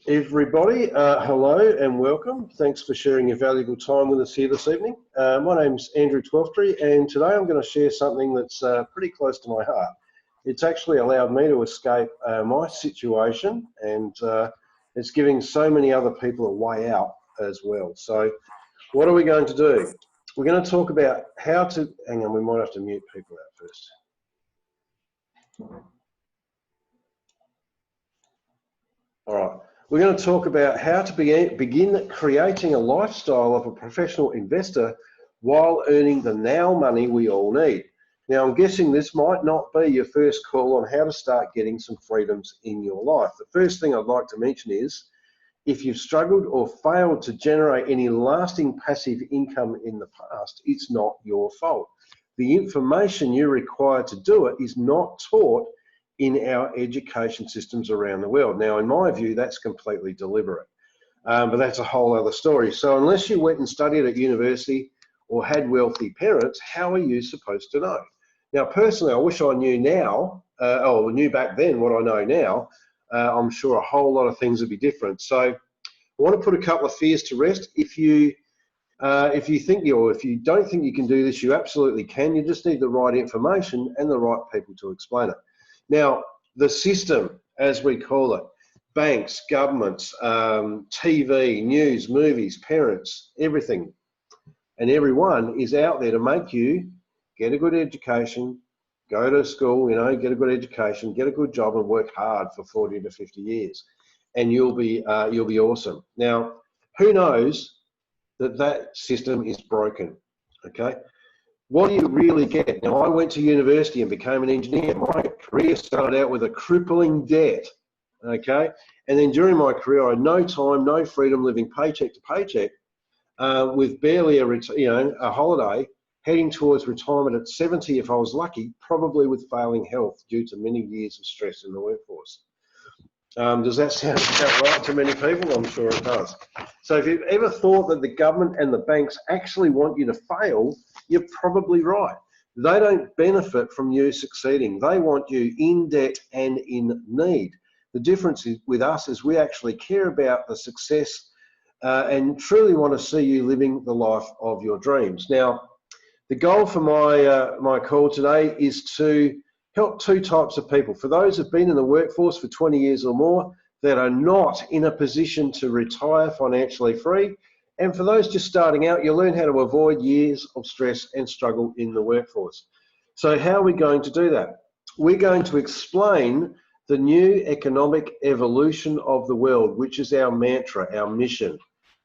Everybody, hello and welcome. Thanks for sharing your valuable time with us here this evening. My name's Andrew Twelftree, and today I'm going to share something that's pretty close to my heart. It's actually allowed me to escape my situation, and it's giving so many other people a way out as well. So what are we going to do? We're going to talk about how to, hang on, we might have to mute people out first. All right. We're going to talk about how to begin creating a lifestyle of a professional investor while earning the now money we all need. Now, I'm guessing this might not be your first call on how to start getting some freedoms in your life. The first thing I'd like to mention is, if you've struggled or failed to generate any lasting passive income in the past, it's not your fault. The information you require to do it is not taught in our education systems around the world. Now, in my view, that's completely deliberate, but that's a whole other story. So unless you went and studied at university or had wealthy parents, how are you supposed to know? Now, personally, I wish I knew now, or knew back then what I know now. I'm sure a whole lot of things would be different. So I want to put a couple of fears to rest. If you think or if you don't think you can do this, you absolutely can. You just need the right information and the right people to explain it. Now, the system, as we call it, banks, governments, TV, news, movies, parents, everything and everyone is out there to make you get a good education, go to school, get a good education, get a good job and work hard for 40 to 50 years and you'll be awesome. Now, who knows that system is broken, okay? What do you really get? Now, I went to university and became an engineer. My career started out with a crippling debt, okay? And then during my career, I had no time, no freedom, living paycheck to paycheck, with barely a holiday, heading towards retirement at 70 if I was lucky, probably with failing health due to many years of stress in the workforce. Does that sound about right to many people? I'm sure it does. So if you've ever thought that the government and the banks actually want you to fail, you're probably right. They don't benefit from you succeeding. They want you in debt and in need. The difference with us is we actually care about the success and truly want to see you living the life of your dreams. Now, the goal for my call today is to help two types of people. For those who've been in the workforce for 20 years or more that are not in a position to retire financially free, and for those just starting out, you'll learn how to avoid years of stress and struggle in the workforce. So how are we going to do that? We're going to explain the new economic evolution of the world, which is our mantra, our mission,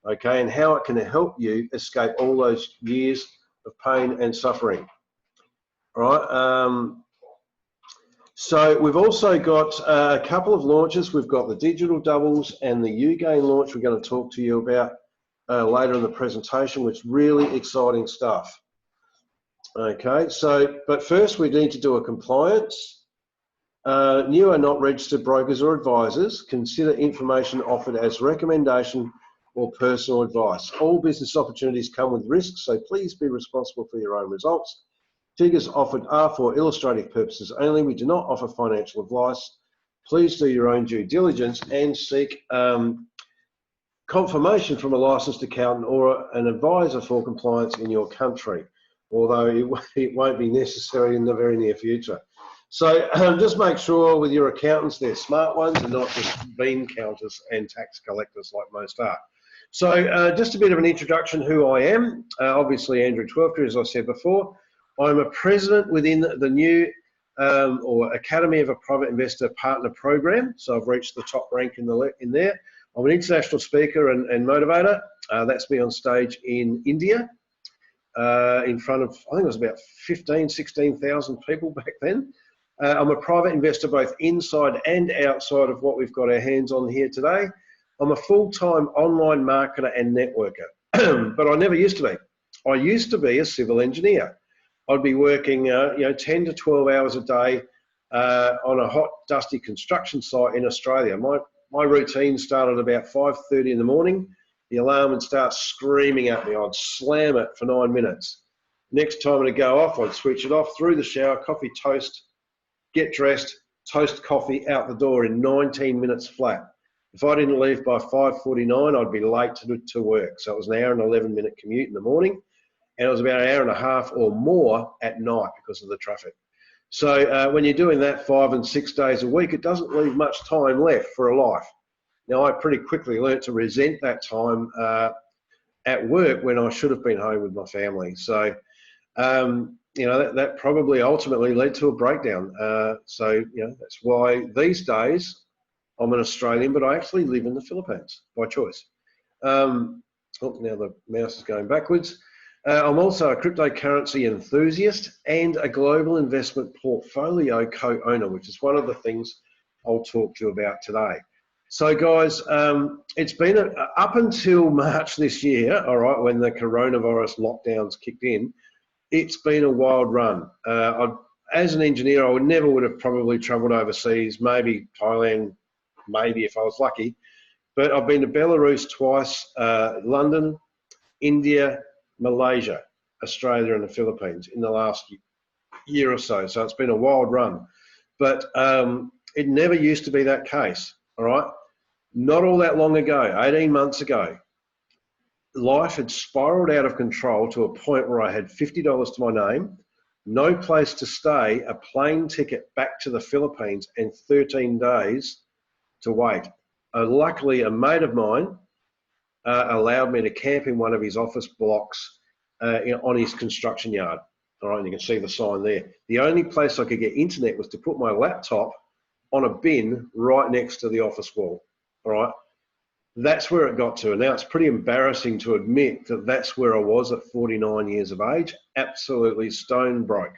okay, and how it can help you escape all those years of pain and suffering. All right. So we've also got a couple of launches. We've got the digital doubles and the U-gain launch we're going to talk to you about later in the presentation, which is really exciting stuff. Okay, so, but first we need to do a compliance. NEEW are not registered brokers or advisors. Consider information offered as recommendation or personal advice. All business opportunities come with risks, so please be responsible for your own results. Figures offered are for illustrative purposes only. We do not offer financial advice. Please do your own due diligence and seek confirmation from a licensed accountant or an advisor for compliance in your country, although it won't be necessary in the very near future. So just make sure with your accountants they're smart ones and not just bean counters and tax collectors like most are. So just a bit of an introduction who I am. Obviously Andrew Twelftree, as I said before. I'm a president within the NEEW or Academy of a Private Investor Partner Program. So I've reached the top rank in there. I'm an international speaker and motivator. That's me on stage in India in front of, I think it was about 15, 16,000 people back then. I'm a private investor both inside and outside of what we've got our hands on here today. I'm a full-time online marketer and networker, but I never used to be. I used to be a civil engineer. I'd be working 10 to 12 hours a day on a hot, dusty construction site in Australia. My routine started about 5:30 in the morning. The alarm would start screaming at me. I'd slam it for 9 minutes. Next time it'd go off, I'd switch it off, through the shower, coffee, toast, get dressed, toast, coffee, out the door in 19 minutes flat. If I didn't leave by 5:49, I'd be late to work. So it was an hour and 11-minute commute in the morning, and it was about an hour and a half or more at night because of the traffic. So when you're doing that 5 and 6 days a week, it doesn't leave much time left for a life. Now, I pretty quickly learnt to resent that time at work when I should have been home with my family. So, you know, that probably ultimately led to a breakdown. So, you know, that's why these days I'm an Australian, but I actually live in the Philippines by choice. Oh, now the mouse is going backwards. I'm also a cryptocurrency enthusiast and a global investment portfolio co-owner, which is one of the things I'll talk to you about today. So guys, it's been up until March this year, all right, when the coronavirus lockdowns kicked in, it's been a wild run. As an engineer, I never would have probably travelled overseas, maybe Thailand, maybe if I was lucky, but I've been to Belarus twice, London, India, Malaysia, Australia and the Philippines in the last year or so. So it's been a wild run, but it never used to be that case, all right? Not all that long ago, 18 months ago, life had spiraled out of control to a point where I had $50 to my name, no place to stay, a plane ticket back to the Philippines, and 13 days to wait. Luckily, a mate of mine allowed me to camp in one of his office blocks on his construction yard. All right, and you can see the sign there. The only place I could get internet was to put my laptop on a bin right next to the office wall. All right, that's where it got to. And now it's pretty embarrassing to admit that that's where I was at 49 years of age, absolutely stone broke,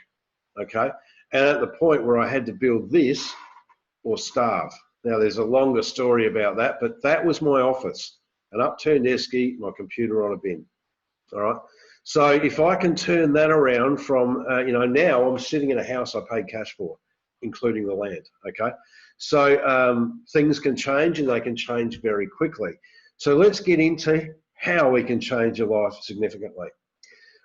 okay? And at the point where I had to build this or starve. Now there's a longer story about that, but that was my office, an upturned esky, my computer on a bin, all right? So if I can turn that around from, you know, now I'm sitting in a house I paid cash for, including the land, okay? So things can change, and they can change very quickly. So let's get into how we can change your life significantly.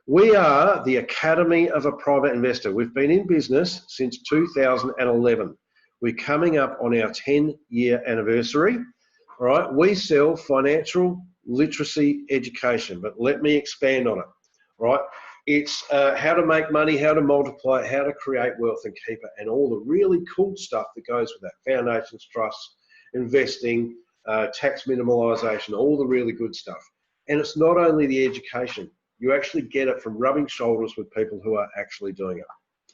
We are the Academy of a Private Investor. We've been in business since 2011. We're coming up on our 10-year anniversary. All right, we sell financial literacy education, but let me expand on it. All right, it's how to make money, how to multiply it, how to create wealth and keep it, and all the really cool stuff that goes with that. Foundations, trusts, investing, tax minimalisation, all the really good stuff. And it's not only the education. You actually get it from rubbing shoulders with people who are actually doing it.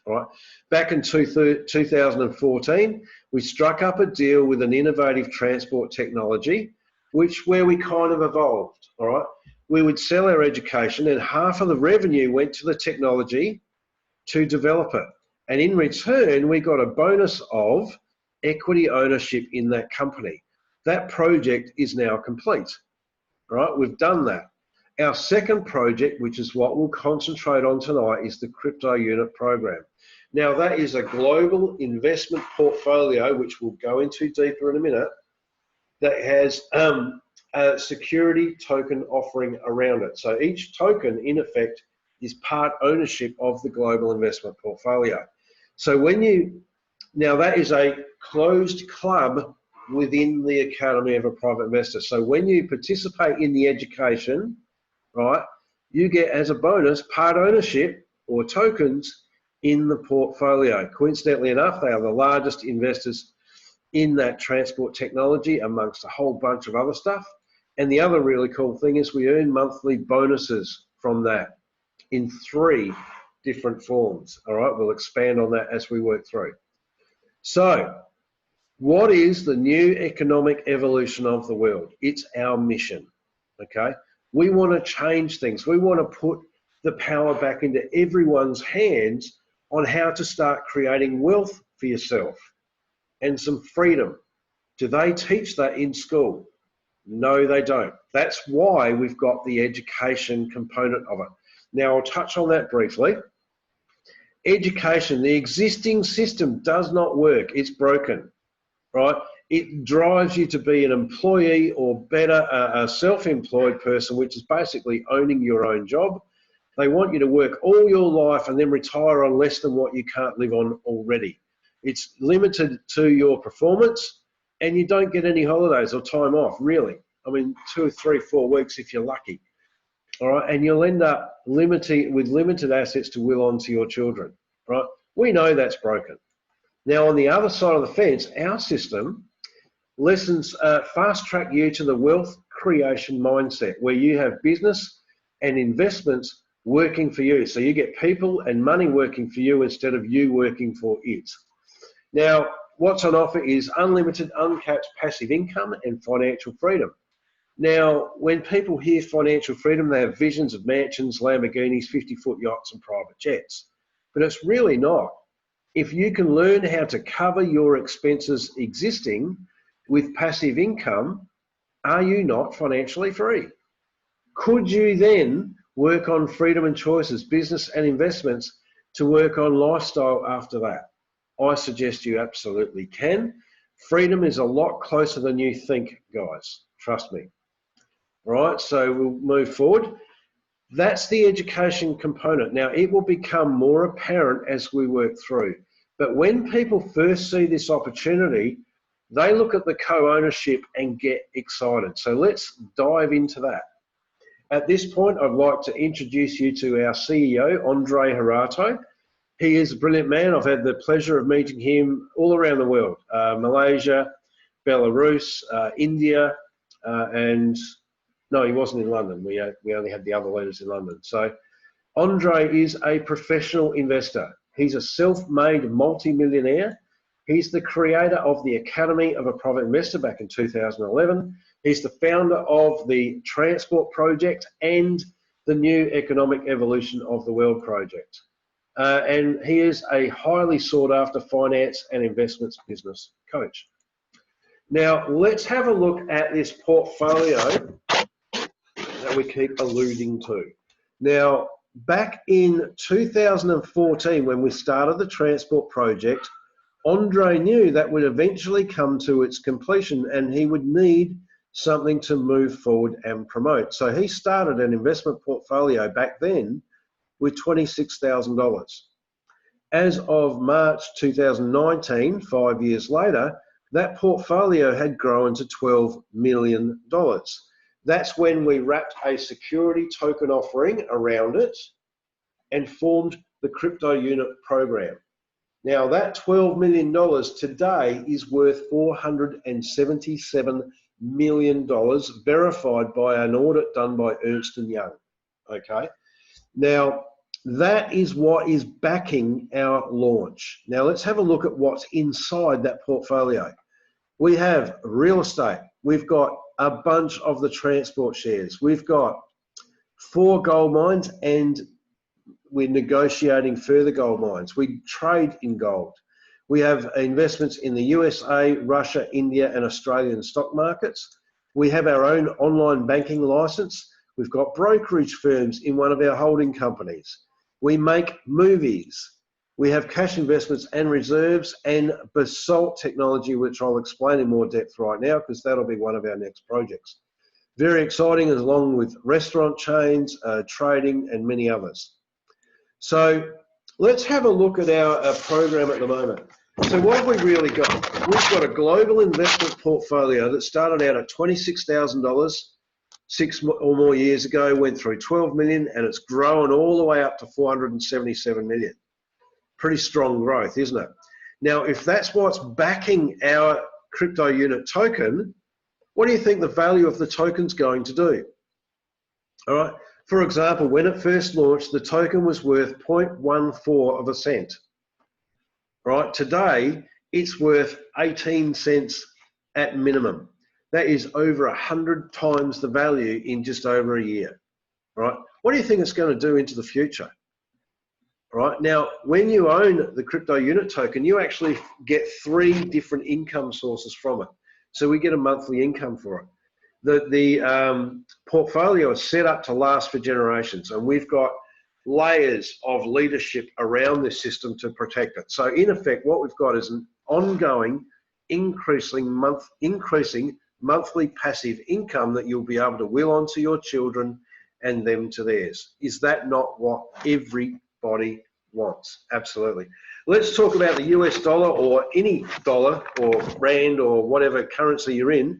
All right. Back in 2014, we struck up a deal with an innovative transport technology, where we kind of evolved. All right. We would sell our education, and half of the revenue went to the technology to develop it. And in return, we got a bonus of equity ownership in that company. That project is now complete. All right. We've done that. Our second project, which is what we'll concentrate on tonight, is the crypto unit program. Now, that is a global investment portfolio, which we'll go into deeper in a minute, that has a security token offering around it. So each token, in effect, is part ownership of the global investment portfolio. So now that is a closed club within the Academy of a Private Investor. So when you participate in the education, right, you get as a bonus part ownership or tokens in the portfolio. Coincidentally enough, they are the largest investors in that transport technology amongst a whole bunch of other stuff. And the other really cool thing is we earn monthly bonuses from that in 3 different forms. All right, we'll expand on that as we work through. So what is the new economic evolution of the world? It's our mission, okay? We want to change things. We want to put the power back into everyone's hands on how to start creating wealth for yourself and some freedom. Do they teach that in school? No, they don't. That's why we've got the education component of it. Now, I'll touch on that briefly. Education, the existing system does not work. It's broken, right? It drives you to be an employee or better, a self-employed person, which is basically owning your own job. They want you to work all your life and then retire on less than what you can't live on already. It's limited to your performance, and you don't get any holidays or time off, really. I mean, 2, 3, 4 weeks if you're lucky. All right, and you'll end up with limited assets to will on to your children, right? We know that's broken. Now, on the other side of the fence, our system lessons fast track you to the wealth creation mindset, where you have business and investments working for you. So you get people and money working for you instead of you working for it. Now, what's on offer is unlimited, uncapped passive income and financial freedom. Now, when people hear financial freedom, they have visions of mansions, Lamborghinis, 50-foot yachts and private jets. But it's really not. If you can learn how to cover your expenses existing with passive income, are you not financially free? Could you then work on freedom and choices, business and investments to work on lifestyle after that? I suggest you absolutely can. Freedom is a lot closer than you think, guys. Trust me. All right, so we'll move forward. That's the education component. Now, it will become more apparent as we work through. But when people first see this opportunity, they look at the co-ownership and get excited. So let's dive into that. At this point, I'd like to introduce you to our CEO, Andre Harato. He is a brilliant man. I've had the pleasure of meeting him all around the world, Malaysia, Belarus, India, and no, he wasn't in London. We only had the other leaders in London. So Andre is a professional investor. He's a self-made multi-millionaire. He's the creator of the Academy of a Private Investor back in 2011. He's the founder of the Transport Project and the New Economic Evolution of the World Project. And he is a highly sought after finance and investments business coach. Now, let's have a look at this portfolio that we keep alluding to. Now, back in 2014, when we started the Transport Project, Andre knew that would eventually come to its completion and he would need something to move forward and promote. So he started an investment portfolio back then with $26,000. As of March 2019, 5 years later, that portfolio had grown to $12 million. That's when we wrapped a security token offering around it and formed the crypto unit program. Now that $12 million today is worth $477 million, verified by an audit done by Ernst & Young, okay? Now, that is what is backing our launch. Now let's have a look at what's inside that portfolio. We have real estate. We've got a bunch of the transport shares. We've got 4 gold mines and we're negotiating further gold mines. We trade in gold. We have investments in the USA, Russia, India, and Australian stock markets. We have our own online banking license. We've got brokerage firms in one of our holding companies. We make movies. We have cash investments and reserves and basalt technology, which I'll explain in more depth right now because that'll be one of our next projects. Very exciting, along with restaurant chains, trading, and many others. So let's have a look at our program at the moment. So what have we really got? We've got a global investment portfolio that started out at $26,000 6 or more years ago, went through 12 million, and it's grown all the way up to 477 million. Pretty strong growth, isn't it? Now, if that's what's backing our crypto unit token, what do you think the value of the token's going to do? All right. For example, when it first launched, the token was worth 0.14 of a cent. Right? Today, it's worth 18 cents at minimum. That is over 100 times the value in just over a year. Right? What do you think it's going to do into the future? Right? Now, when you own the crypto unit token, you actually get 3 different income sources from it. So we get a monthly income for it. The portfolio is set up to last for generations, and we've got layers of leadership around this system to protect it. So in effect, what we've got is an ongoing increasing monthly passive income that you'll be able to will onto your children and them to theirs. Is that not what everybody wants? Absolutely. Let's talk about the US dollar, or any dollar or rand or whatever currency you're in.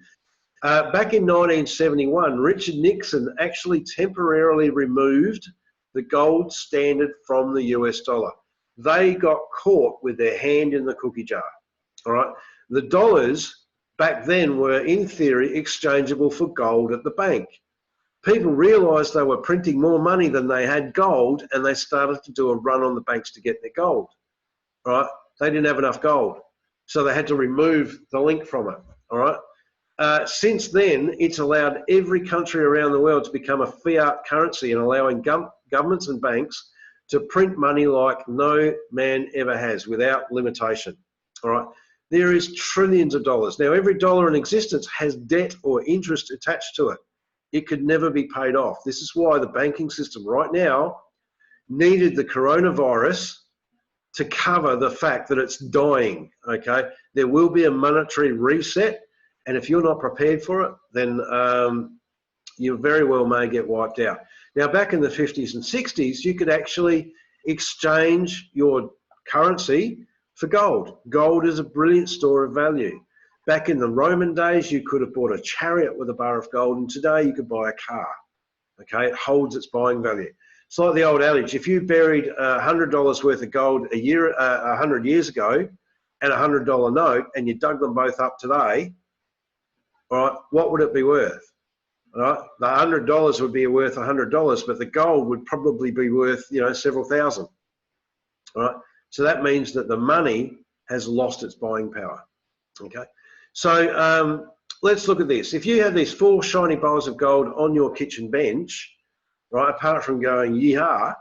Back in 1971, Richard Nixon actually temporarily removed the gold standard from the US dollar. They got caught with their hand in the cookie jar. All right. The dollars back then were, in theory, exchangeable for gold at the bank. People realised they were printing more money than they had gold, and they started to do a run on the banks to get their gold. All right. They didn't have enough gold, so they had to remove the link from it. All right. Since then, it's allowed every country around the world to become a fiat currency, and allowing governments and banks to print money like no man ever has, without limitation. All right. There is trillions of dollars. Now, every dollar in existence has debt or interest attached to it. It could never be paid off. This is why the banking system right now needed the coronavirus to cover the fact that it's dying, okay? There will be a monetary reset, and if you're not prepared for it, then you very well may get wiped out. Now, back in the 50s and 60s, you could actually exchange your currency for gold. Gold is a brilliant store of value. Back in the Roman days, you could have bought a chariot with a bar of gold, and today you could buy a car. Okay, it holds its buying value. It's like the old adage: if you buried $100 worth of gold 100 years ago, and a $100 note, and you dug them both up today, all right, what would it be worth? All right, the $100 would be worth $100, but the gold would probably be worth, you know, several thousand. All right. So that means that the money has lost its buying power. Okay. So let's look at this. If you have these 4 shiny bars of gold on your kitchen bench, right, apart from going yeehaw,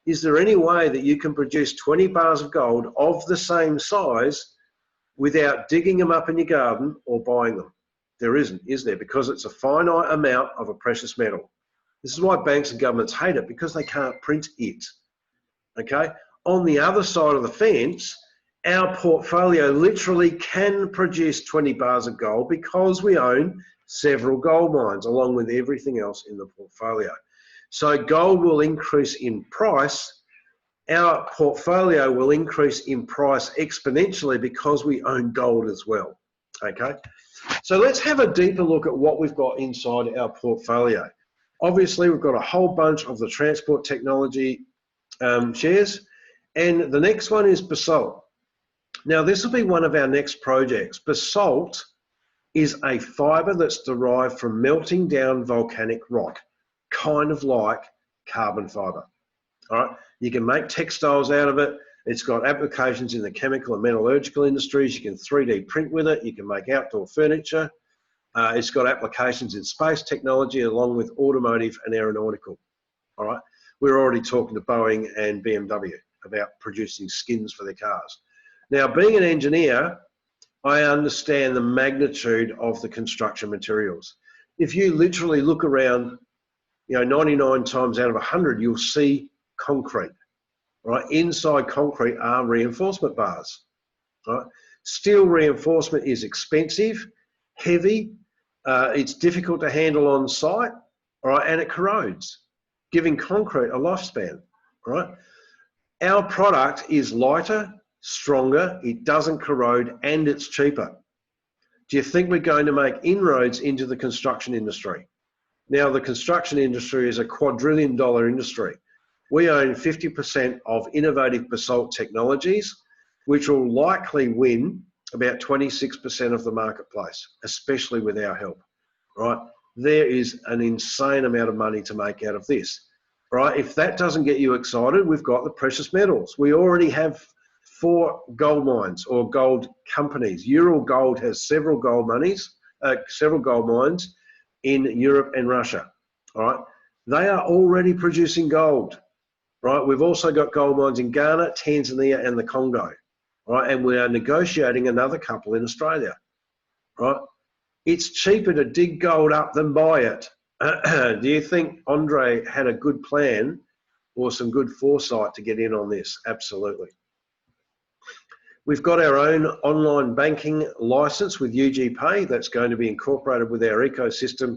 is there any way that you can produce 20 bars of gold of the same size without digging them up in your garden or buying them? There isn't, is there? Because it's a finite amount of a precious metal. This is why banks and governments hate it, because they can't print it. Okay. On the other side of the fence, our portfolio literally can produce 20 bars of gold because we own several gold mines along with everything else in the portfolio. So gold will increase in price. Our portfolio will increase in price exponentially because we own gold as well. Okay. So let's have a deeper look at what we've got inside our portfolio. Obviously, we've got a whole bunch of the transport technology shares. And the next one is basalt. Now, this will be one of our next projects. Basalt is a fiber that's derived from melting down volcanic rock, kind of like carbon fiber. All right, you can make textiles out of it. It's got applications in the chemical and metallurgical industries. You can 3D print with it. You can make outdoor furniture. It's got applications in space technology along with automotive and aeronautical. All right, we're already talking to Boeing and BMW about producing skins for their cars. Now, being an engineer, I understand the magnitude of the construction materials. If you literally look around, you know, 99 times out of 100, you'll see concrete, right? Inside concrete are reinforcement bars, right? Steel reinforcement is expensive, heavy, it's difficult to handle on site, all right, and it corrodes, giving concrete a lifespan, right? Our product is lighter, stronger, it doesn't corrode, and it's cheaper. Do you think we're going to make inroads into the construction industry? Now, the construction industry is a quadrillion-dollar industry. We own 50% of innovative basalt technologies, which will likely win about 26% of the marketplace, especially with our help, right? There is an insane amount of money to make out of this. Right, if that doesn't get you excited, we've got the precious metals. We already have 4 gold mines or gold companies. Ural Gold has several gold mines in Europe and Russia. All right, they are already producing gold. Right, we've also got gold mines in Ghana, Tanzania, and the Congo. Right, and we are negotiating another couple in Australia. Right, it's cheaper to dig gold up than buy it. Do you think Andre had a good plan or some good foresight to get in on this? Absolutely. We've got our own online banking license with UG Pay that's going to be incorporated with our ecosystem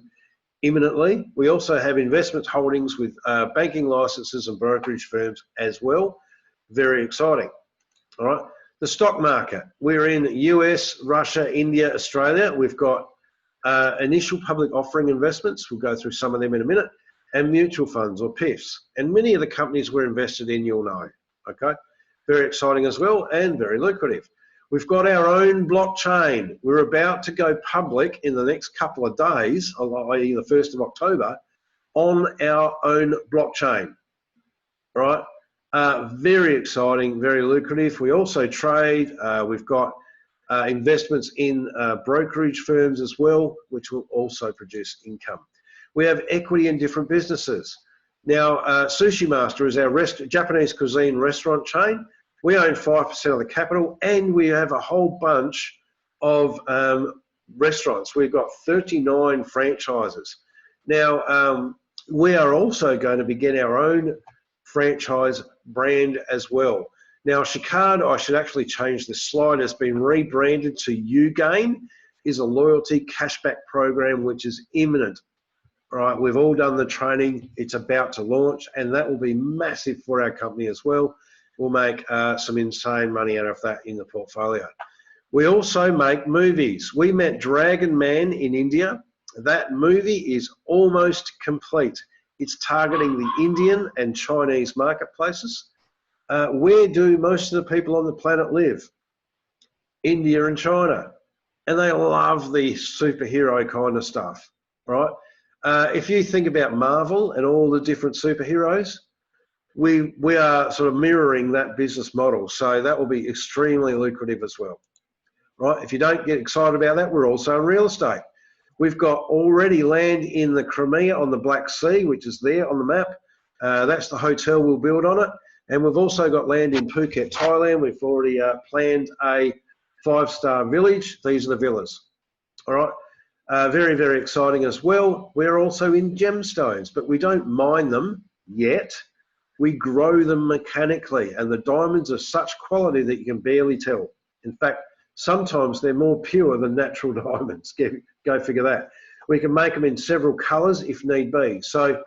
imminently. We also have investment holdings with banking licenses and brokerage firms as well. Very exciting. All right. The stock market. We're in US, Russia, India, Australia. We've got initial public offering investments. We'll go through some of them in a minute. And mutual funds or PIFs. And many of the companies we're invested in, you'll know. Okay. Very exciting as well and very lucrative. We've got our own blockchain. We're about to go public in the next couple of days, i.e. the 1st of October, on our own blockchain, right? Very exciting, very lucrative. We also trade. We've got investments in brokerage firms as well, which will also produce income. We have equity in different businesses. Now, Sushi Master is our Japanese cuisine restaurant chain. We own 5% of the capital, and we have a whole bunch of restaurants. We've got 39 franchises. Now, we are also going to begin our own franchise brand as well. Now, Shikard, I should actually change this slide, has been rebranded to UGain, is a loyalty cashback program which is imminent. All right, we've all done the training. It's about to launch, and that will be massive for our company as well. We'll make some insane money out of that in the portfolio. We also make movies. We met Dragon Man in India. That movie is almost complete. It's targeting the Indian and Chinese marketplaces. Where do most of the people on the planet live? India and China. And they love the superhero kind of stuff, right? If you think about Marvel and all the different superheroes, we are sort of mirroring that business model. So that will be extremely lucrative as well, right? If you don't get excited about that, we're also in real estate. We've got already land in the Crimea on the Black Sea, which is there on the map. That's the hotel we'll build on it. And we've also got land in Phuket, Thailand. We've already planned a 5-star village. These are the villas, all right? Very, very exciting as well. We're also in gemstones, but we don't mine them yet. We grow them mechanically, and the diamonds are such quality that you can barely tell. In fact, sometimes they're more pure than natural diamonds. Go figure that. We can make them in several colors if need be. So,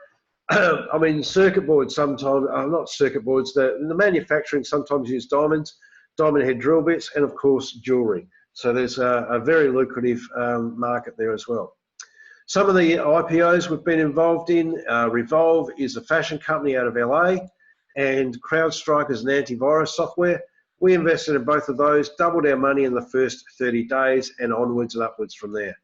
I mean, circuit boards sometimes, not circuit boards, the manufacturing sometimes use diamonds, diamond head drill bits, and of course, jewelry. So there's a very lucrative market there as well. Some of the IPOs we've been involved in, Revolve is a fashion company out of LA, and CrowdStrike is an antivirus software. We invested in both of those, doubled our money in the first 30 days and onwards and upwards from there.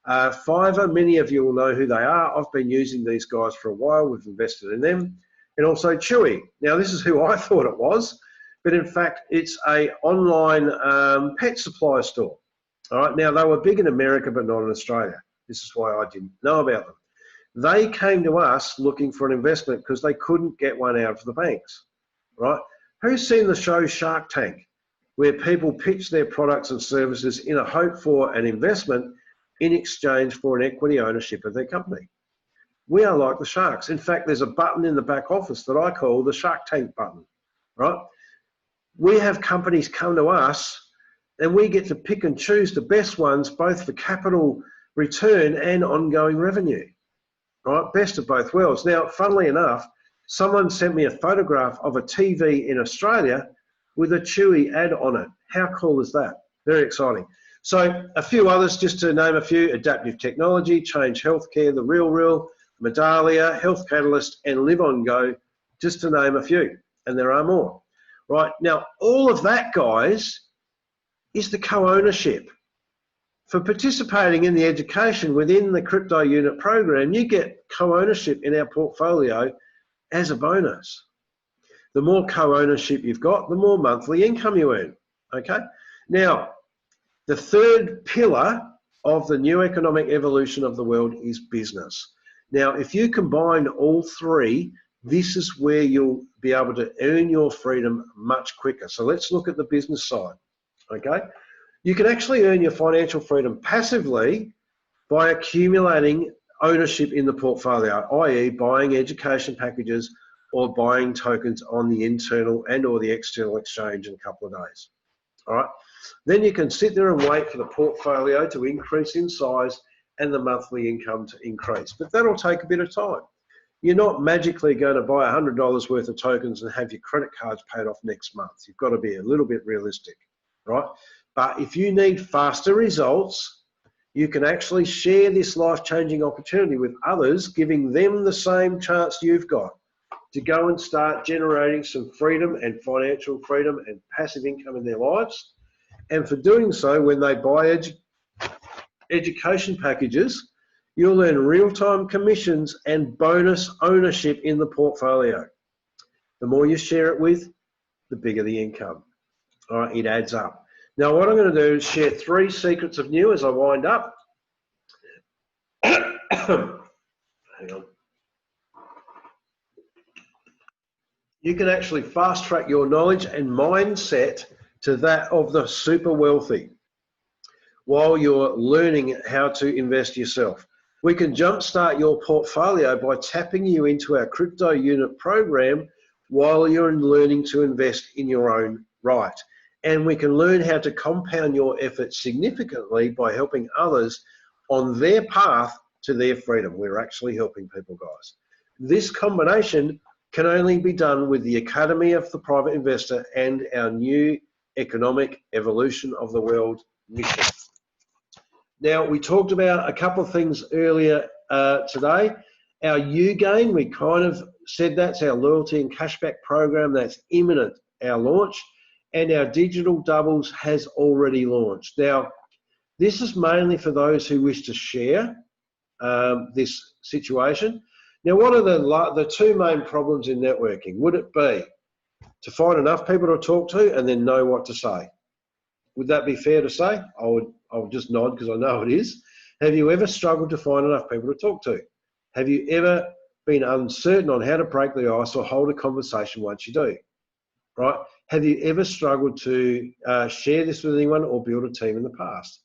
Fiverr, many of you will know who they are. I've been using these guys for a while. We've invested in them. And also Chewy. Now, this is who I thought it was, but in fact, it's an online pet supply store. All right, now they were big in America, but not in Australia. This is why I didn't know about them. They came to us looking for an investment because they couldn't get one out of the banks, right? Who's seen the show Shark Tank, where people pitch their products and services in a hope for an investment in exchange for an equity ownership of their company? We are like the sharks. In fact, there's a button in the back office that I call the Shark Tank button, right? We have companies come to us and we get to pick and choose the best ones, both for capital return and ongoing revenue, right? Best of both worlds. Now, funnily enough, someone sent me a photograph of a TV in Australia with a Chewy ad on it. How cool is that? Very exciting. So a few others, just to name a few: Adaptive Technology, Change Healthcare, The Real, Medallia, Health Catalyst, and Live On Go, just to name a few. And there are more, right? Now, all of that, guys, is the co-ownership. For participating in the education within the crypto unit program, you get co-ownership in our portfolio as a bonus. The more co-ownership you've got, the more monthly income you earn, okay? Now, the third pillar of the new economic evolution of the world is business. Now, if you combine all three, this is where you'll be able to earn your freedom much quicker. So let's look at the business side, okay? You can actually earn your financial freedom passively by accumulating ownership in the portfolio, i.e. buying education packages or buying tokens on the internal and or the external exchange in a couple of days, all right? Then you can sit there and wait for the portfolio to increase in size and the monthly income to increase, but that'll take a bit of time. You're not magically going to buy $100 worth of tokens and have your credit cards paid off next month. You've got to be a little bit realistic, right? But if you need faster results, you can actually share this life-changing opportunity with others, giving them the same chance you've got to go and start generating some freedom and financial freedom and passive income in their lives. And for doing so, when they buy education packages, you'll earn real-time commissions and bonus ownership in the portfolio. The more you share it with, the bigger the income. All right, it adds up. Now, what I'm going to do is share 3 secrets of NEEW as I wind up. Hang on. You can actually fast track your knowledge and mindset to that of the super wealthy while you're learning how to invest yourself. We can jumpstart your portfolio by tapping you into our crypto unit program while you're learning to invest in your own right. And we can learn how to compound your efforts significantly by helping others on their path to their freedom. We're actually helping people, guys. This combination can only be done with the Academy of the Private Investor and our new economic evolution of the world mission. Now, we talked about a couple of things earlier today. Our U-Gain, we kind of said that's our loyalty and cashback program that's imminent, our launch, and our digital doubles has already launched. Now, this is mainly for those who wish to share this situation. Now, what are the 2 main problems in networking? Would it be to find enough people to talk to and then know what to say? Would that be fair to say? I'll just nod because I know it is. Have you ever struggled to find enough people to talk to? Have you ever been uncertain on how to break the ice or hold a conversation once you do? Right? Have you ever struggled to share this with anyone or build a team in the past?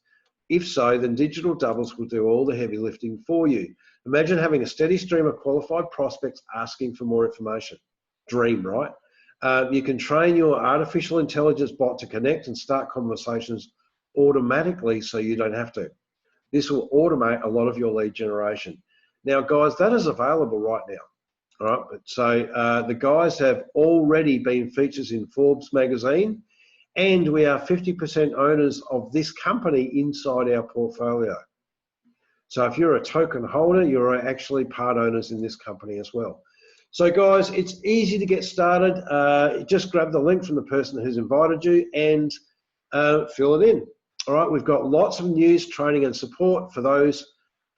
If so, then digital doubles will do all the heavy lifting for you. Imagine having a steady stream of qualified prospects asking for more information. Dream, right? You can train your artificial intelligence bot to connect and start conversations automatically so you don't have to. This will automate a lot of your lead generation. Now, guys, that is available right now. All right, but so the guys have already been features in Forbes magazine, and we are 50% owners of this company inside our portfolio. So if you're a token holder, you're actually part owners in this company as well. So guys, it's easy to get started. Just grab the link from the person who's invited you and fill it in. All right, we've got lots of news, training and support for those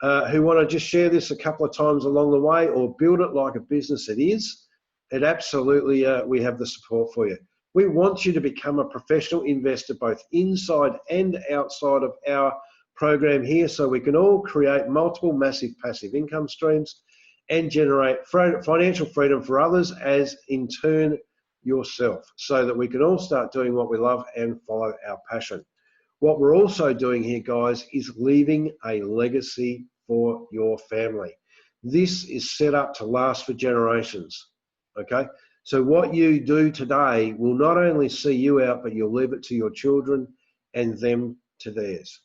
who want to just share this a couple of times along the way or build it like a business it is. It absolutely, we have the support for you. We want you to become a professional investor both inside and outside of our program here so we can all create multiple massive passive income streams and generate financial freedom for others as in turn yourself so that we can all start doing what we love and follow our passion. What we're also doing here, guys, is leaving a legacy for your family. This is set up to last for generations, okay? So what you do today will not only see you out, but you'll leave it to your children and them to theirs.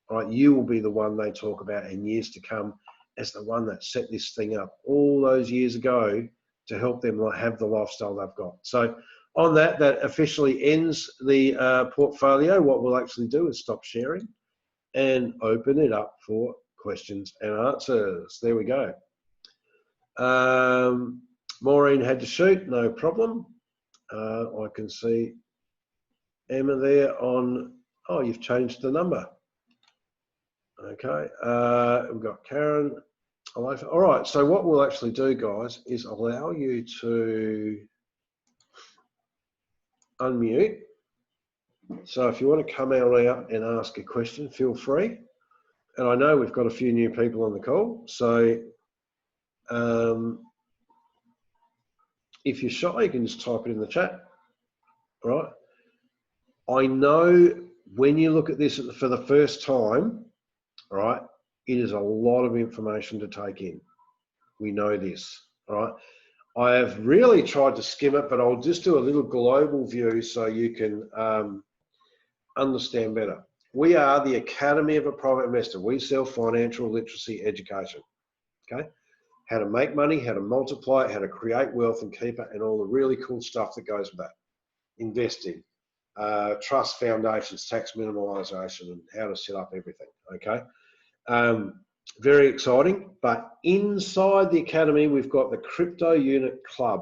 All right, you will be the one they talk about in years to come as the one that set this thing up all those years ago to help them have the lifestyle they've got. So on that officially ends the portfolio. What we'll actually do is stop sharing and open it up for questions and answers. There we go. Maureen had to shoot, no problem. I can see Emma there on, oh, you've changed the number. Okay, we've got Karen. All right, so what we'll actually do, guys, is allow you to unmute. So if you want to come out and ask a question, feel free. And I know we've got a few new people on the call. So if you're shy, you can just type it in the chat. All right. I know when you look at this for the first time, all right, it is a lot of information to take in. We know this, all right. I have really tried to skim it, but I'll just do a little global view so you can understand better. We are the Academy of a Private Investor. We sell financial literacy education, okay? how to make money, how to multiply it, how to create wealth and keep it, and all the really cool stuff that goes with that. Investing, trust foundations, tax minimalisation, and how to set up everything, okay? Very exciting, but inside the Academy, we've got the Crypto Unit Club.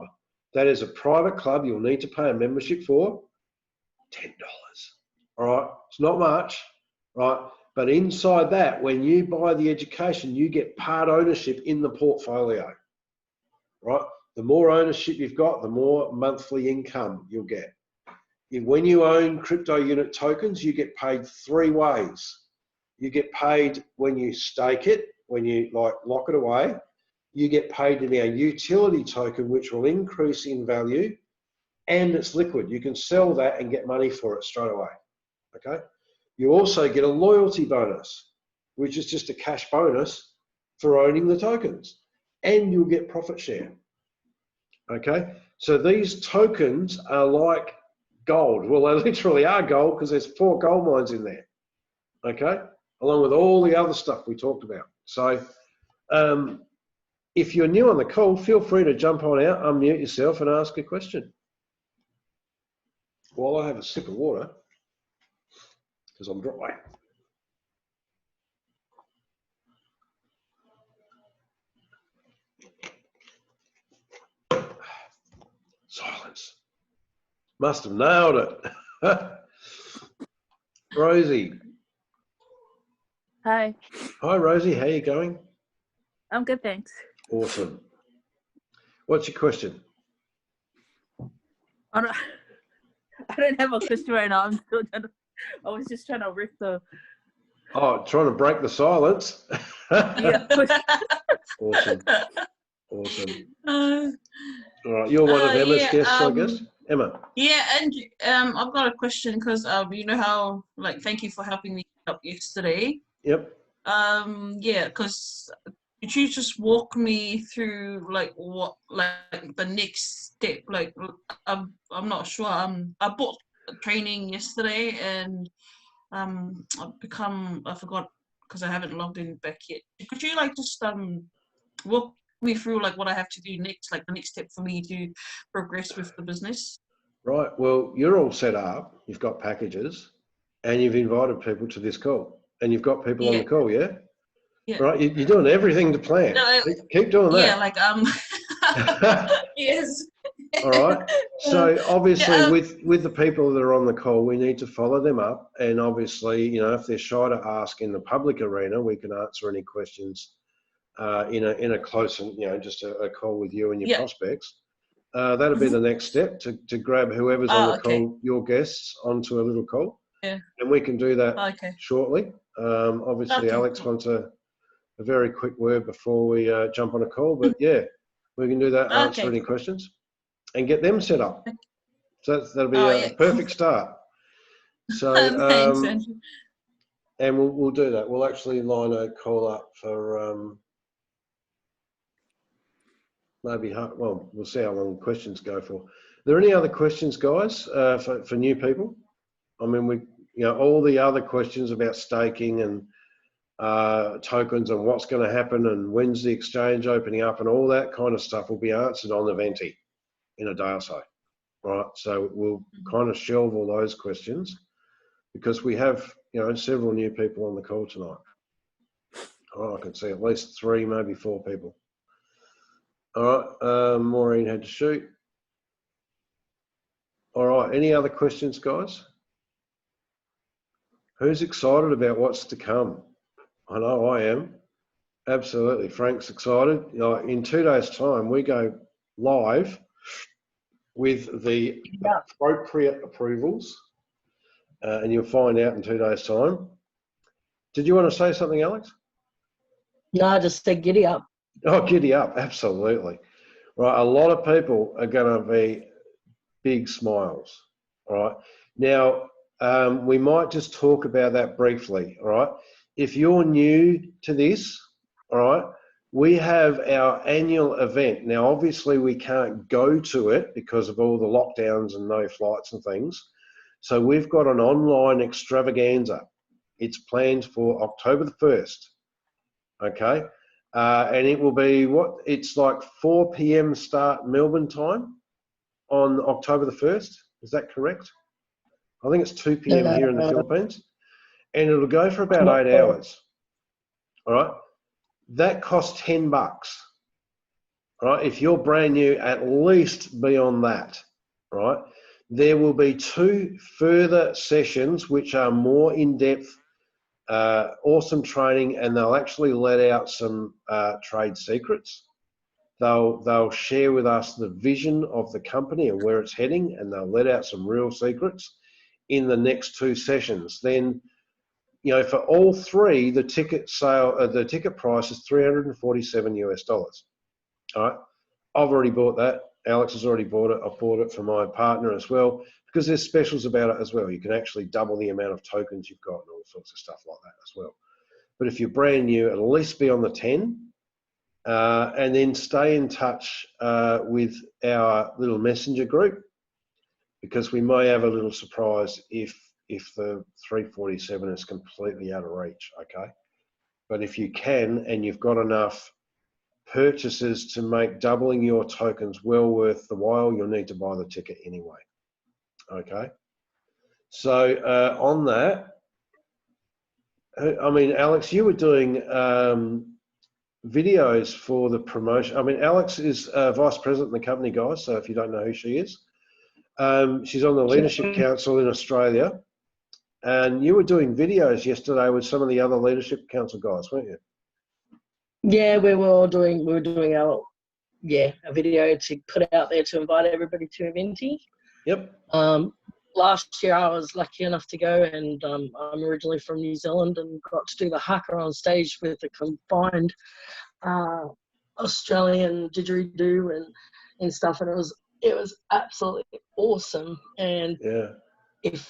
That is a private club you'll need to pay a membership for, $10, all right? It's not much, right? But inside that, when you buy the education, you get part ownership in the portfolio, right? The more ownership you've got, the more monthly income you'll get. When you own crypto unit tokens, you get paid 3 ways. You get paid when you stake it, when you lock it away. You get paid in our utility token, which will increase in value, and it's liquid. You can sell that and get money for it straight away, okay? You also get a loyalty bonus, which is just a cash bonus for owning the tokens, and you'll get profit share, okay? So these tokens are like gold. Well, they literally are gold because there's 4 gold mines in there, okay? Along with all the other stuff we talked about. So if you're new on the call, feel free to jump on out, unmute yourself and ask a question. While I have a sip of water, because I'm dry. Silence. Must have nailed it. Rosie. Hi. Hi, Rosie. How you going? I'm good, thanks. Awesome. What's your question? I don't have a question right now. I was just trying to rip the... Oh, trying to break the silence. Yeah. Awesome. Awesome. All right, you're one of Emma's guests, I guess. Emma. Yeah, and I've got a question because you know how, like, thank you for helping me up yesterday. Yep. Yeah, because could you just walk me through like what, like the next step? Like, I'm not sure. I bought training yesterday and I forgot because I haven't logged in back yet. Could you like just walk me through like what I have to do next, like the next step for me to progress with the business? Right. Well, you're all set up. You've got packages, and you've invited people to this call, and you've got people on the call. Yeah. Yeah. Right. You're doing everything to plan. No, Keep doing that. Yeah. Like yes. All right. So obviously, with the people that are on the call, we need to follow them up, and obviously, you know, if they're shy to ask in the public arena, we can answer any questions in a close, you know, just a call with you and your prospects. That'll be the next step to grab whoever's on the call, your guests, onto a little call. Yeah. And we can do that shortly. Obviously, Alex wants a very quick word before we jump on a call, but yeah, we can do that, answer any questions, and get them set up. So that'll be a perfect start. So, thanks, Andrew. And we'll do that. We'll actually line a call up for maybe, well, we'll see how long questions go for. Are there any other questions, guys, for new people? I mean, you know, all the other questions about staking and tokens and what's going to happen and when's the exchange opening up and all that kind of stuff will be answered on Eventi in a day or so, right? So we'll kind of shelve all those questions because we have, you know, several new people on the call tonight. Oh, I can see at least 3, maybe 4 people. All right, Maureen had to shoot. All right, any other questions, guys? Who's excited about what's to come? I know I am. Absolutely. Frank's excited. You know, in 2 days' time, we go live with the appropriate approvals, and you'll find out in 2 days' time. Did you want to say something, Alex? No, I just said giddy up. Oh, giddy up. Absolutely. Right. A lot of people are going to be big smiles. All right. Now, we might just talk about that briefly. All right. If you're new to this, all right, we have our annual event. Now, obviously, we can't go to it because of all the lockdowns and no flights and things. So we've got an online extravaganza. It's planned for October the 1st. Okay. And it will be it's like 4 p.m. start Melbourne time on October the 1st. Is that correct? I think it's 2 p.m. here in the Philippines. And it'll go for about 8 hours. All right. That costs $10. All right. If you're brand new, at least be on that. All right. There will be 2 further sessions which are more in-depth, awesome training, and they'll actually let out some trade secrets. They'll share with us the vision of the company and where it's heading, and they'll let out some real secrets in the next 2 sessions. Then, you know, for all 3, the ticket price is $347 US. All right, I've already bought that. Alex has already bought it. I've bought it for my partner as well, because there's specials about it as well. You can actually double the amount of tokens you've got and all sorts of stuff like that as well. But if you're brand new, at least be on the 10. And then stay in touch with our little messenger group, because we may have a little surprise if the 347 is completely out of reach, okay? But if you can, and you've got enough purchases to make doubling your tokens well worth the while, you'll need to buy the ticket anyway, okay? So on that, I mean, Alex, you were doing videos for the promotion. I mean, Alex is Vice President in the company, guys, so if you don't know who she is, she's on the Leadership Council in Australia, and you were doing videos yesterday with some of the other Leadership Council guys, weren't you? Yeah, we were doing a video to put out there to invite everybody to Eventi. Yep. Last year I was lucky enough to go, and I'm originally from New Zealand, and got to do the haka on stage with the combined Australian didgeridoo and stuff, and it was absolutely awesome. And it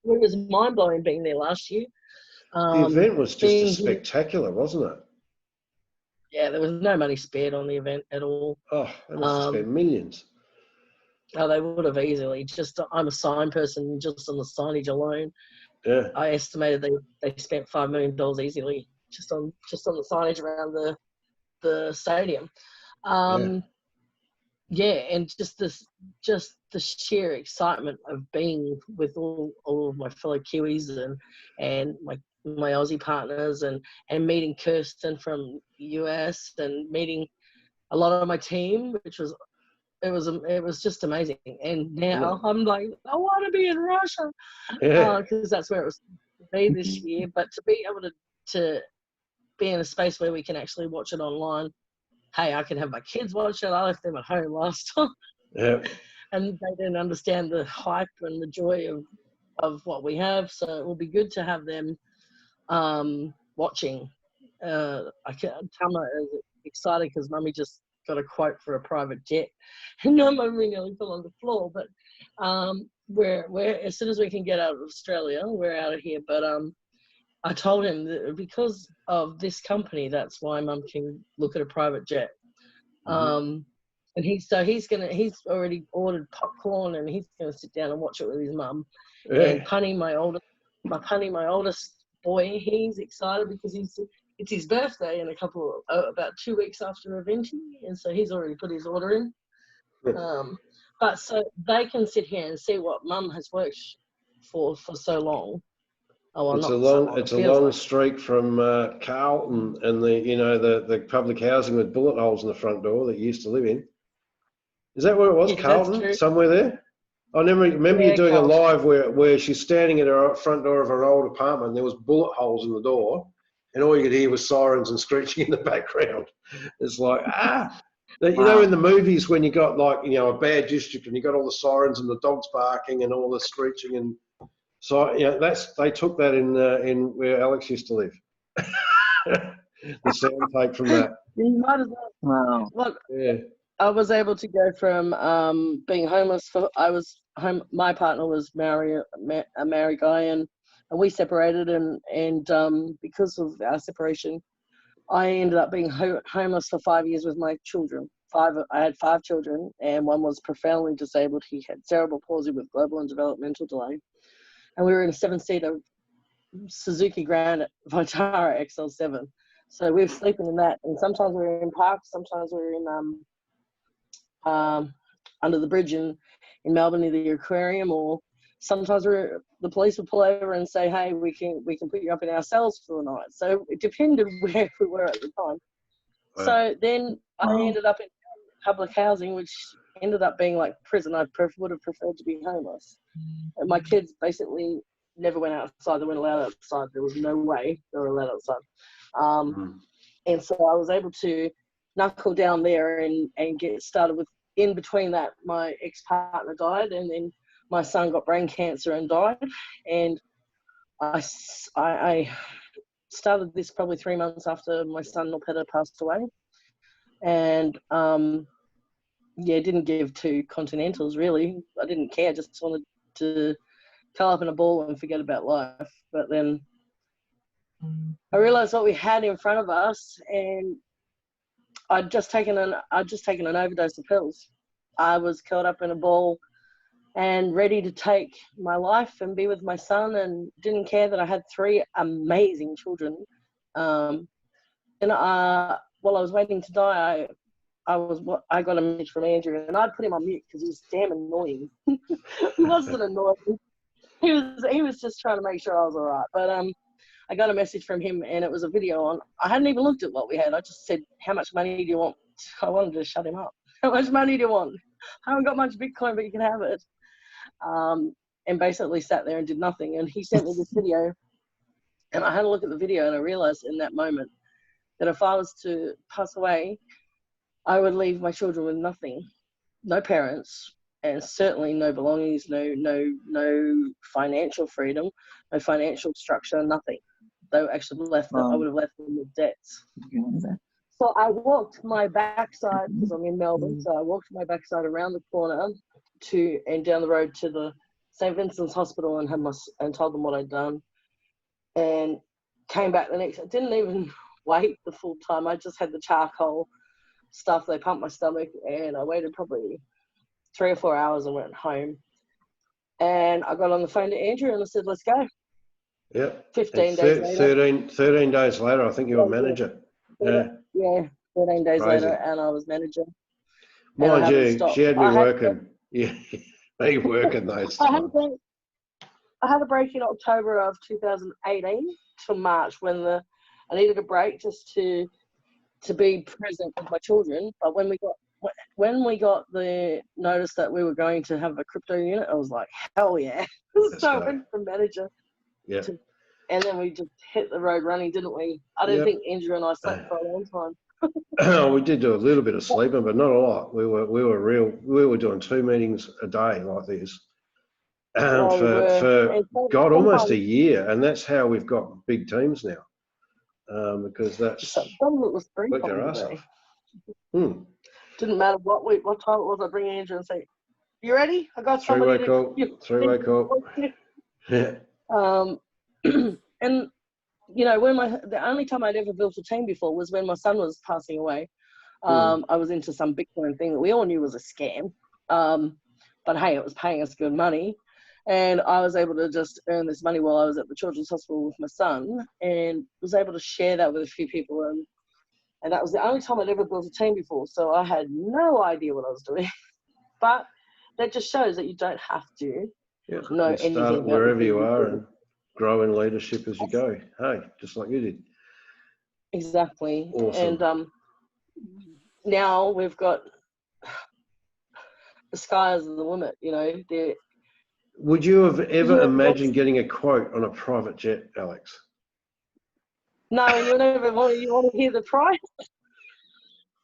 was mind blowing being there last year. The event was just spectacular, wasn't it? Yeah, there was no money spared on the event at all. Oh, they must have spent millions. Oh, they would have easily. I'm a sign person, just on the signage alone. Yeah. I estimated they spent $5 million easily just on the signage around the stadium. And just the sheer excitement of being with all of my fellow Kiwis and my Aussie partners, and meeting Kirsten from US, and meeting a lot of my team, which was it was just amazing. And now I'm like, I want to be in Russia, because that's where it was to be this year. But to be able to be in a space where we can actually watch it online. Hey, I can have my kids watch it. I left them at home last time. Yeah. And they didn't understand the hype and the joy of what we have. So it will be good to have them watching. Tama is excited because Mummy just got a quote for a private jet. And no, Mummy nearly fell on the floor. But we're as soon as we can get out of Australia, we're out of here. But I told him that because of this company, that's why Mum can look at a private jet. And he's already ordered popcorn, and he's gonna sit down and watch it with his mum. And Punny, my oldest boy, he's excited because it's his birthday in about 2 weeks after Eventi, and so he's already put his order in. But so they can sit here and see what Mum has worked for so long. Oh, well, it's a long streak from Carlton and the public housing with bullet holes in the front door that you used to live in. Is that where it was, Carlton? Somewhere there? I remember you doing Carlton. A live where she's standing at her front door of her old apartment, and there was bullet holes in the door, and all you could hear was sirens and screeching in the background. It's like, in the movies when you got a bad district and you got all the sirens and the dogs barking and all the screeching, and so they took that in where Alex used to live. The sound take from that. You might as well. Wow. I was able to go from being homeless my partner was a married guy, and we separated, and because of our separation, I ended up being homeless for 5 years with my children. I had 5 children, and one was profoundly disabled. He had cerebral palsy with global and developmental delay. And we were in a 7-seater Suzuki Grand Vitara XL7. So we were sleeping in that, and sometimes we were in parks, sometimes we were in under the bridge in Melbourne near the aquarium, or sometimes the police would pull over and say, hey, we can put you up in our cells for the night. So it depended where we were at the time. Wow. So then I ended up in public housing, which ended up being like prison. I would have preferred to be homeless. And my kids basically never went outside. They weren't allowed outside. There was no way they were allowed outside. And so I was able to knuckle down there and get started with. In between that, my ex-partner died, and then my son got brain cancer and died. And I started this probably 3 months after my son Norpeta passed away. And didn't give two continentals really. I didn't care, just wanted to curl up in a ball and forget about life. But then I realized what we had in front of us, and I'd just taken an overdose of pills. I was curled up in a ball and ready to take my life and be with my son, and didn't care that I had 3 amazing children. And while I was waiting to die, I got a message from Andrew, and I'd put him on mute because he was damn annoying. He wasn't annoying. He was just trying to make sure I was all right. But I got a message from him, and it was a video on. I hadn't even looked at what we had. I just said, "How much money do you want?" I wanted to shut him up. How much money do you want? I haven't got much Bitcoin, but you can have it. And basically sat there and did nothing. And he sent me this video, and I had a look at the video, and I realized in that moment that if I was to pass away, I would leave my children with nothing, no parents, and certainly no belongings, no financial freedom, no financial structure, nothing. They were actually I would have left them with debts. So I walked my backside, because I'm in Melbourne, so I walked my backside around the corner and down the road to the St. Vincent's Hospital and told them what I'd done, and came back the next. I didn't even wait the full time. I just had the charcoal stuff. They pumped my stomach, and I waited probably 3 or 4 hours and went home. And I got on the phone to Andrew and I said, let's go. Yeah. 15 days later. 13 days later, I think you were manager. Yeah. 13 days Crazy. later, and I was manager. Mind you, she had me working. Yeah, me working those times. I had a break in October of 2018 to March when I needed a break just to be present with my children. But when we got the notice that we were going to have a crypto unit, I was like, hell yeah. So I went from manager and then we just hit the road running, didn't we? I don't think Andrew and I slept for a long time. We did do a little bit of sleeping, but not a lot. We were doing 2 meetings a day like this. For God, almost a year. And that's how we've got big teams now. Because that's some of it was 3 worked our ass off. Didn't matter what time it was, I'd bring Andrew and say, you ready? I got somebody. Three-way call. Yeah. And the only time I'd ever built a team before was when my son was passing away. I was into some Bitcoin thing that we all knew was a scam. But hey, it was paying us good money. And I was able to just earn this money while I was at the Children's Hospital with my son, and was able to share that with a few people. And that was the only time I'd ever built a team before. So I had no idea what I was doing. But that just shows that you don't have to know anything. Start wherever you are and grow in leadership as you go. Hey, just like you did. Exactly. Awesome. And now we've got the sky is the limit, Would you have ever imagined getting a quote on a private jet, Alex? No, you want to hear the price?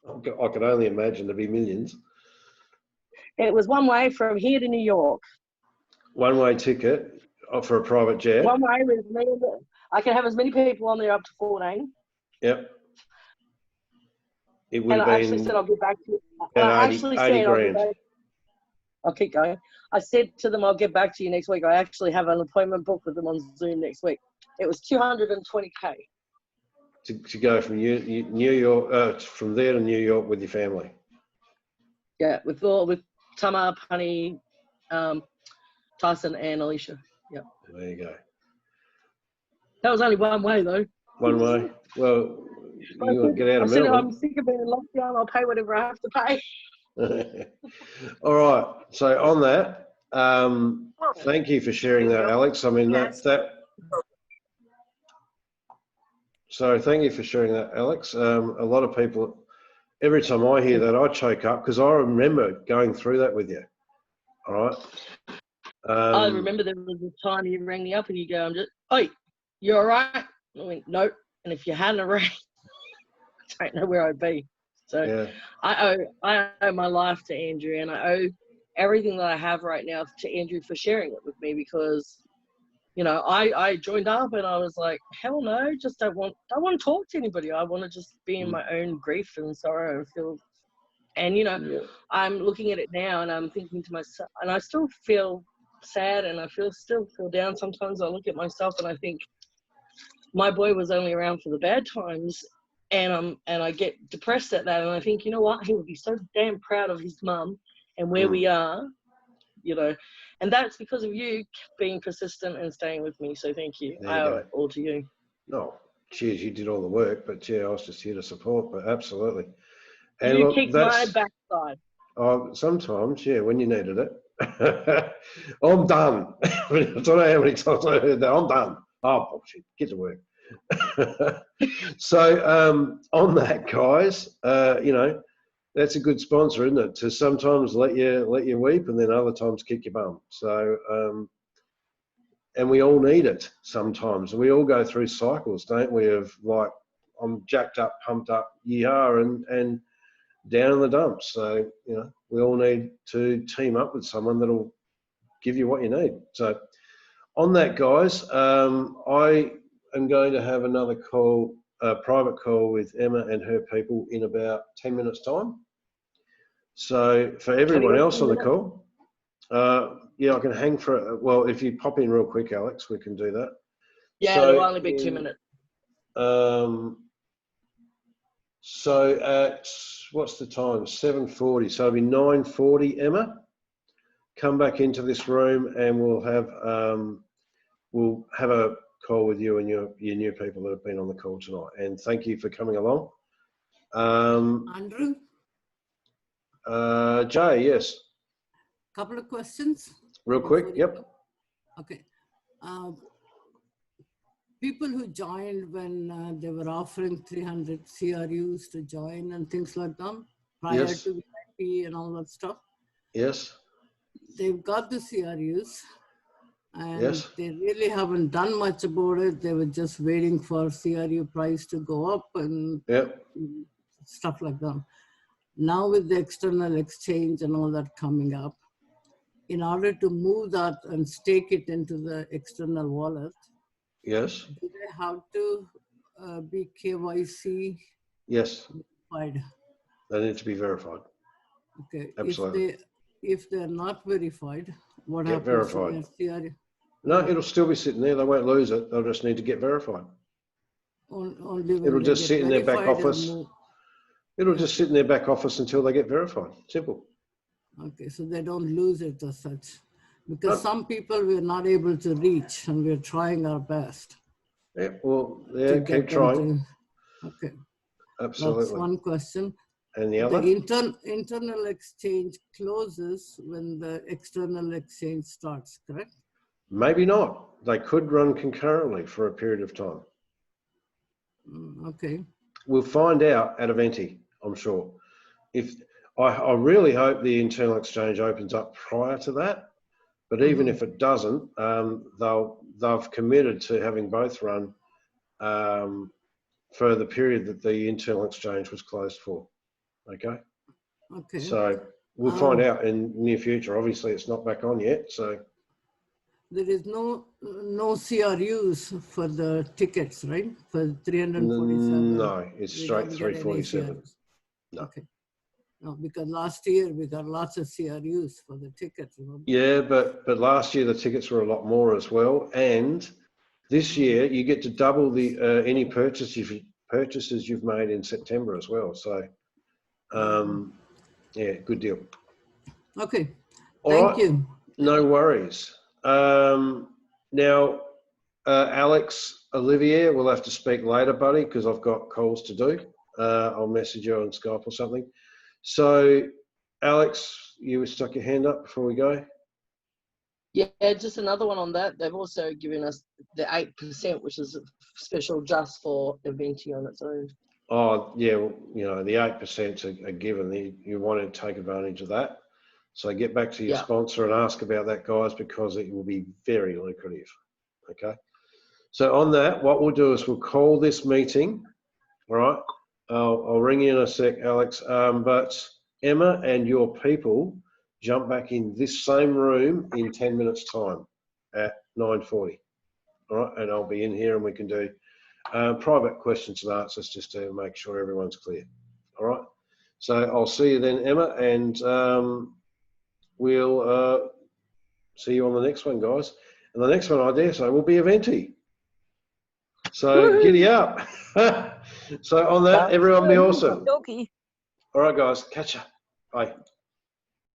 I could only imagine there'd be millions. It was one way from here to New York. One-way ticket for a private jet? One way. I can have as many people on there up to 14. Yep. It would and have I been actually said I'll get back to you. at 80 grand. I'll keep going. I said to them, I'll get back to you next week. I actually have an appointment booked with them on Zoom next week. It was $220K. To go from New York, from there to New York with your family. Yeah, with Tama, Punny, Tyson, and Alicia. Yeah. There you go. That was only one way though. One way. Well, You want to get out I of said, I'm Melbourne. sick of being in lockdown. I'll pay whatever I have to pay. All right. So on that, thank you for sharing that, Alex. I mean, so thank you for sharing that, Alex. A lot of people, every time I hear that, I choke up because I remember going through that with you. All right. I remember there was a time you rang me up and you go, "Oi, you all right?" I went, "Nope." And if you hadn't rang, I don't know where I'd be. So yeah. I owe my life to Andrew, and I owe everything that I have right now to Andrew for sharing it with me, because, you know, I joined up and I was like, hell no, just don't want to talk to anybody. I want to just be in my own grief and sorrow and feel. And, you know, Yeah. I'm looking at it now and I'm thinking to myself, and I still feel sad and I still feel down. Sometimes I look at myself and I think my boy was only around for the bad times, and I get depressed at that, and I think, you know what, he would be so damn proud of his mum and where we are, you know, and that's because of you being persistent and staying with me. So thank you. There I you owe go. it all to you. No, cheers, you did all the work, but yeah, I was just here to support, but absolutely. And You look, kicked my backside. Sometimes, yeah, when you needed it. I'm done. I don't know how many times I heard that. I'm done. Oh, bullshit. Get to work. So on that, guys, you know, that's a good sponsor, isn't it? To sometimes let you weep and then other times kick your bum. So and we all need it sometimes. We all go through cycles, don't we? Of like, I'm jacked up, pumped up, and down in the dumps. So, you know, we all need to team up with someone that'll give you what you need. So on that, guys, I am going to have another call, a private call with Emma and her people in about 10 minutes time. So for everyone else on the call, yeah, I can hang for, well, if you pop in real quick, Alex, we can do that. Yeah, so it'll only be 2 minutes. So at, what's the time? 7:40. So it'll be 9:40, Emma. Come back into this room and we'll have a call with you and your new people that have been on the call tonight. And thank you for coming along. Andrew? Jay, yes. Couple of questions. Real quick, yep. Okay. People who joined when they were offering 300 CRUs to join and things like that, prior to VIP and all that stuff. Yes. They've got the CRUs and yes. they really haven't done much about it. They were just waiting for CRU price to go up and stuff like that. Now with the external exchange and all that coming up, in order to move that and stake it into the external wallet, yes, do they have to be KYC? Yes. Verified? They need to be verified. Okay. Absolutely. If they're not verified, what get happens verified. to their CRU? No, it'll still be sitting there. They won't lose it. They'll just need to get verified. Only when it'll they just get sit in their back office. It'll Yeah. just sit in their back office until they get verified. Simple. Okay, so they don't lose it as such. Because some people we're not able to reach and we're trying our best. Yeah, well, yeah, keep trying. Okay. Absolutely. That's one question. And the other? The internal exchange closes when the external exchange starts, correct? Maybe not. They could run concurrently for a period of time. Okay. We'll find out at Eventi, I'm sure. If I really hope the internal exchange opens up prior to that, but even if it doesn't, they've committed to having both run for the period that the internal exchange was closed for. Okay. Okay. So we'll find out in the near future. Obviously, it's not back on yet. So there is no CRUs for the tickets, right? For 347. No, it's straight 347. No. Okay. No, because last year we got lots of CRUs for the tickets. Remember? Yeah, but last year the tickets were a lot more as well, and this year you get to double the any purchases you've made in September as well. So, yeah, good deal. Okay, All thank you. No worries. Now, Alex, Olivier, we'll have to speak later, buddy, because I've got calls to do. I'll message you on Skype or something. So, Alex, you stuck your hand up before we go. Yeah, just another one on that. They've also given us the 8%, which is special just for eventing on its own. Oh, yeah, well, you know, the 8% are given. You want to take advantage of that. So get back to your sponsor and ask about that, guys, because it will be very lucrative. Okay. So on that, what we'll do is we'll call this meeting. All right. I'll ring you in a sec, Alex. But Emma and your people jump back in this same room in 10 minutes time at 9:40. All right. And I'll be in here and we can do private questions and answers just to make sure everyone's clear. All right. So I'll see you then, Emma, and we'll see you on the next one, guys. And the next one, I dare say, will be a venti. So giddy up. So on that, everyone be awesome. All right, guys, catch ya. Bye.